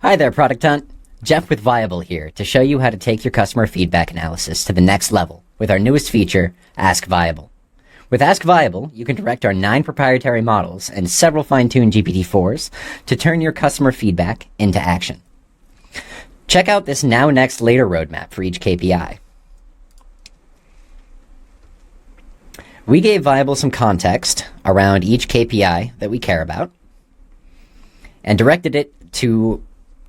Hi there, Product Hunt. Jeff with Viable here to show you how to take your customer feedback analysis to the next level with our newest feature, Ask Viable. With Ask Viable, you can direct our 9 proprietary models and several fine-tuned GPT-4s to turn your customer feedback into action. Check out this Now, Next, Later roadmap for each KPI. We gave Viable some context around each KPI that we care about and directed it to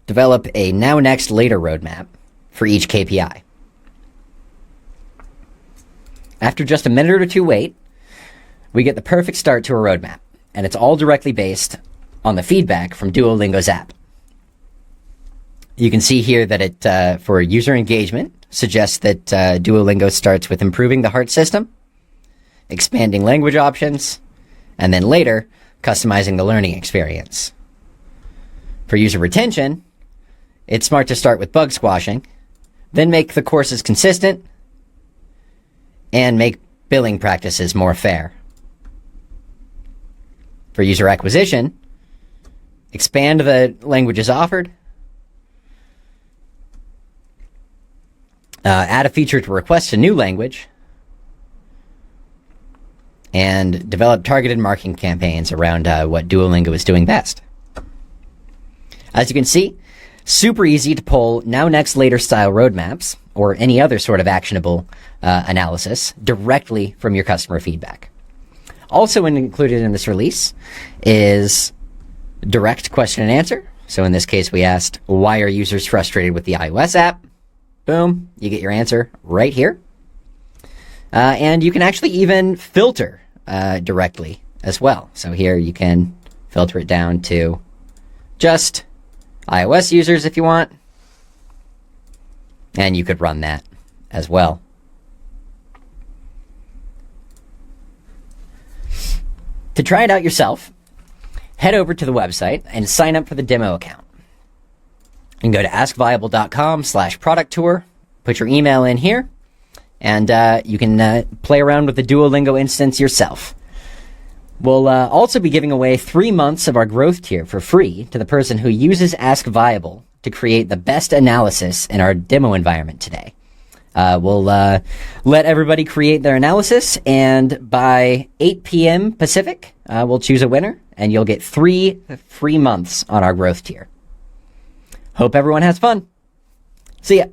develop a Now, Next, Later roadmap for each KPI. After just a minute or two wait, we get the perfect start to a roadmap, and it's all directly based on the feedback from Duolingo's app. You can see here that it, for user engagement, suggests that Duolingo starts with improving the heart system, expanding language options, and then later, customizing the learning experience. For user retention, it's smart to start with bug squashing, then make the courses consistent, and make billing practices more fair. For user acquisition, expand the languages offered, add a feature to request a new language, and develop targeted marketing campaigns around what Duolingo is doing best. As you can see, super easy to pull Now, Next, Later style roadmaps or any other sort of actionable analysis directly from your customer feedback. Also included in this release is direct question and answer. So in this case, we asked, why are users frustrated with the iOS app? Boom, you get your answer right here. And you can actually even filter directly as well. So here you can filter it down to just iOS users if you want. And you could run that as well. To try it out yourself, head over to the website and sign up for the demo account. You can go to askviable.com/product tour, put your email in here, and you can play around with the Duolingo instance yourself. We'll also be giving away 3 months of our growth tier for free to the person who uses Ask Viable to create the best analysis in our demo environment today. We'll let everybody create their analysis, and by 8 p.m. Pacific, we'll choose a winner, and you'll get 3 free months on our growth tier. Hope everyone has fun. See ya.